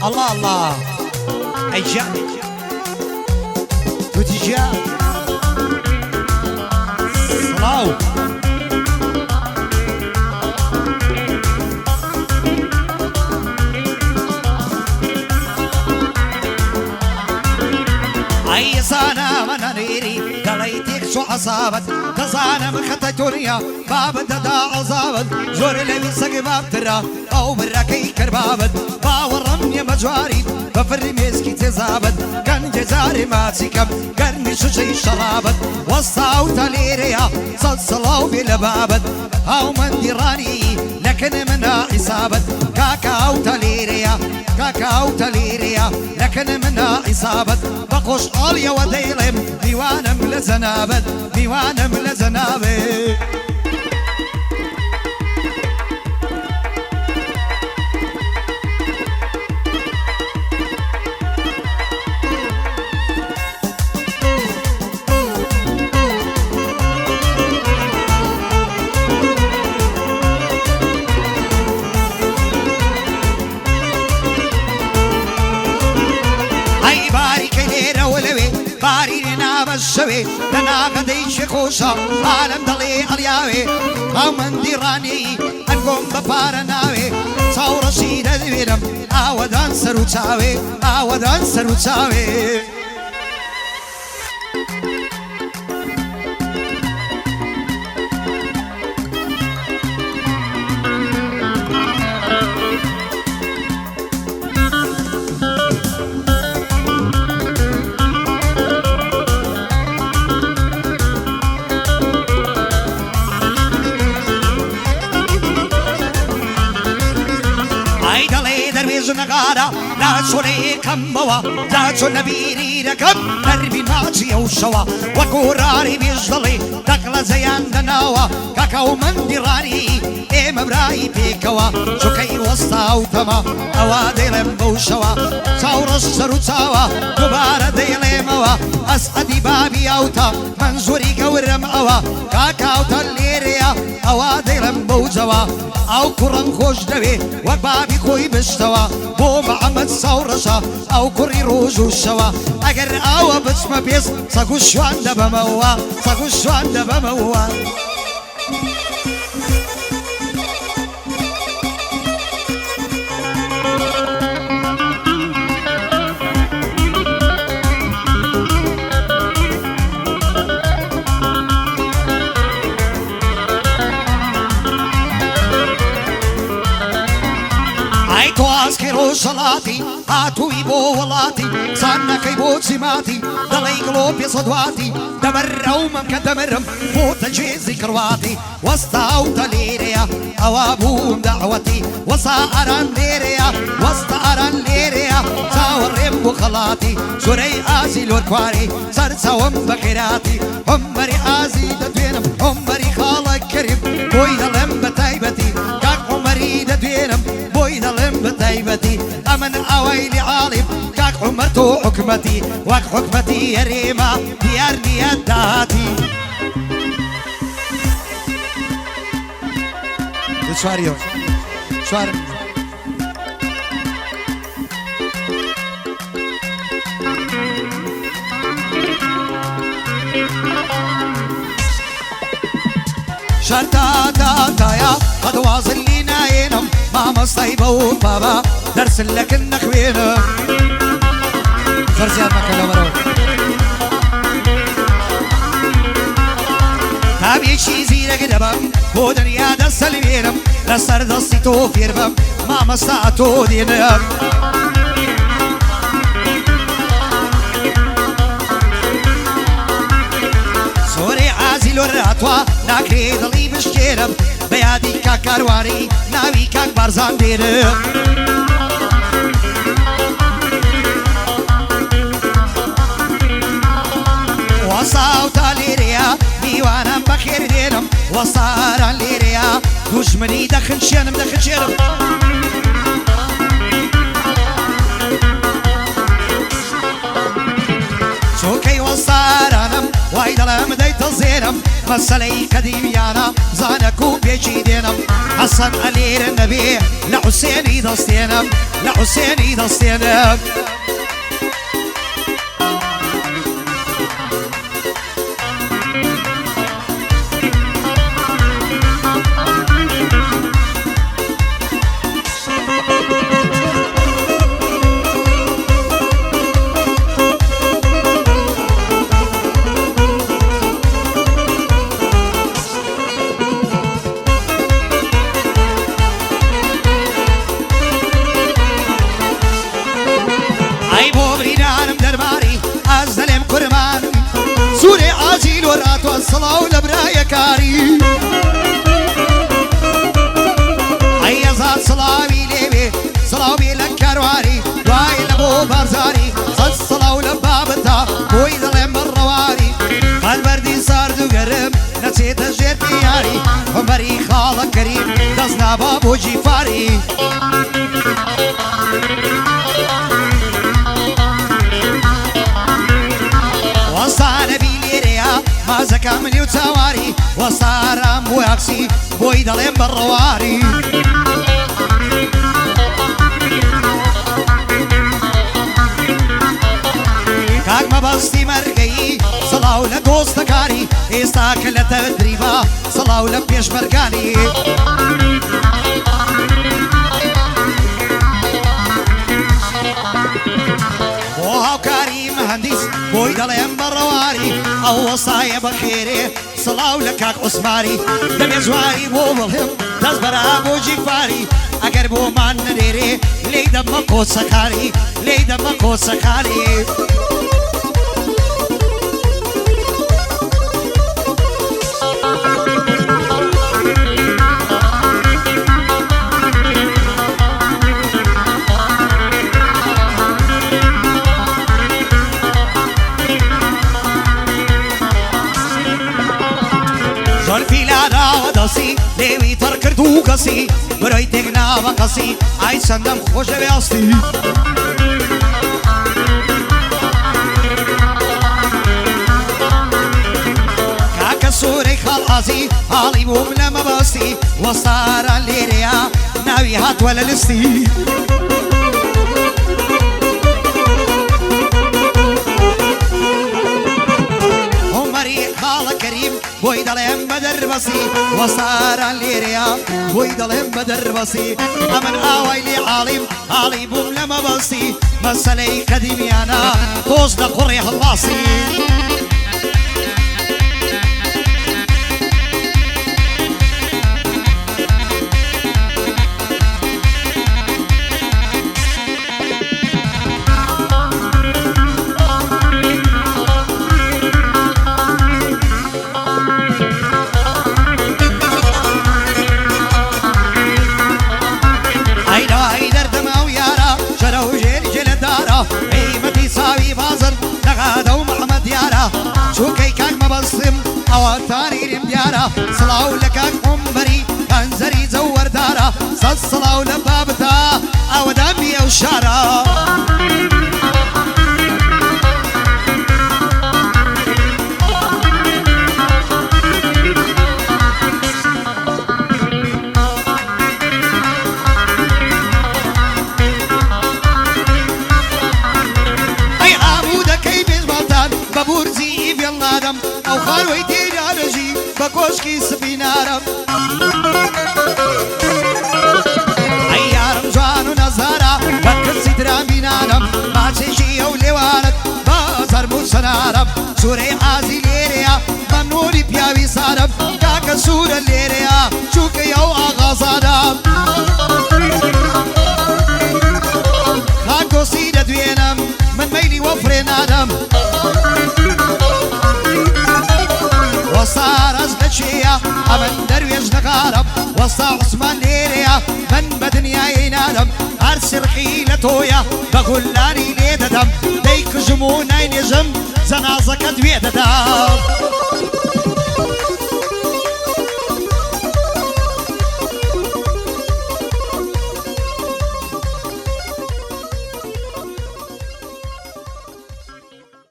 الله الله أيجا وتجا صلاو أي صانا من نيري دليتك شو عصابت تزانا مخت الدنيا باب تدا عصابت زور لبي سقباب ترى أو براكي كربابت باورم يا مجواري بفر مسكي تزابت كان جزاري ما تسكب قرني شو شي شرابت وصاو تليريا صلصلو بلبابت أو من ديراني لكن منا إصابت كاكاو تليريا كاكاو تليريا لكن منا إصابت بقوش عالية وديلم ديوانم لزنابت ديوانم لزنابت الشوي لنا غدي شخوشة عالم دلي علياوي أو من ديراني أنقوم ببارناوي صور شيدة ديرم آودان سروتاوي آودان سروتاوي نغارة لا تشوني كموا لا تشوني ركب دربي ماشي وشوا وقراري بيجضلي دقل زيان دناوا كاكاو من ديراني ايه مبراي بيكوا شوكي وسطا وتما اوادي لمبو شوا صور السرو تاوا دوبارة ديلي موا اسعدي بابي اوتا منزوري قورم اوا كاكاو تليريا اوادي لمبو جوا او كرن خوش دوي وبابي خوي بشتوا بو محمد صورشا او كري روجو الشوا اگر او بسم بيس ساقو شوان دبا موا ساقو شوان دبا موا أذكروا صلاتي هاتوا يبو ولاتي صارنا كيبو سماتي دلي قلوب صدواتي دمروا ممكن دمرم فوت جيزي كرواتي وسطاو تليريا أوابوم دعوتي وصارن ليريا وسطارن ليريا صاورم بخلاتي سوري آزي لوركواري سرسوم بخيراتي همري آزي ددوينم همري خالق كريم بويدا لم بتايبتي كاك همري ددوينم بويدا لم بتايبتي أمن أويلي عالم كاك عمرتو حكمتي وك حكمتي يا ريما ديارني يداتي شواريو شوار شرطا تايا قد واصل لينا ينم ماما صيبة بابا درس لك النخوينم فرزيان مكة مرو تابي شي زيرك دبم بودن يا دس الوينم لسر دستي توفير بم ماما ساعتو دينم سوري عازل الراتوا ناكري ضلي بشكيرم بيادي كاكارواري ناوي كاك بارزان ديرم وصاو تاليريا ديوانا بخير دينم وصارا ليريا دشمني دخن شينم دخن شينم شوكي وصارنم وای دڵم دەیتەزێرم مەسەلەی قەدیمیانە زانەک و پێچی دێنم حەسەن ئەلێرە نەبێ لە حوسێنی دەستێنم لە حوسێنی دەستێنم صلاو لبرايا كاري أي زاد صلاوي ليبي صلاوي لكارواري واي لبو بارزاري صد صلاو لبابتا بوي ظلم بالرواري قال بردي صار دو قرم نسيت الجيت ياري عمري خالق كريم دزنا بابو جيفاري وصانا بيليريا ما زكى مني وتواري وصار أم وأكسي بوي دلم بالرواري كاك ما بستي مرقي صلاو لدوستكاري استاك لتدريبا صلاو لبيش مرقاني وهاو كريم مهندس بوي دلم بالرواري او وصايا بخيري صلاو لكاك عثماني دم زواري بو ملهم تزبر ابو جيفاري اگر بو مان نديري لي دمكو سكاري لي دمكو سكاري لێوی تەڕ کرد و کەسی برۆی تێکناوە کەسی ئای چەندەم خۆشە بێستی کاکە سوورەی خەڵازی هاڵی بووم لە مەبەستی وەستارە لێرەیە ناوی هاتووە لە لستی بوي دلهم بدر بسي وصار ليريا بوي دلهم بدر بسي أمن آويلي عالم عالي بوم لما بسي مسألة قديميانا توز دقري هلاسي صلاو لكاك عمري كنزري زور دارا صد صلاو لبابتا او دمي او شارا اي عمودة كيف البطان ببورزي بيلا دم او خالوي ديري عرجي بكوشكي سبينارم عيارم جوانو نزارا بكسي درام بينارم ما تشي او لوانت بازار موسنارم سوري عازي ليريا منوري بياوي صارم كاكا سورة ليريا شوكي او اغازادم خاكو سيدة دوينم من ميلي وفرين آدم وصار أزلتشيا أمن درويش نقارب وصا عثمان ليريا من بدنيا ينادم أرسل حيلتويا بغلاني ليددم ديك جمونين يجم زنازك دويددم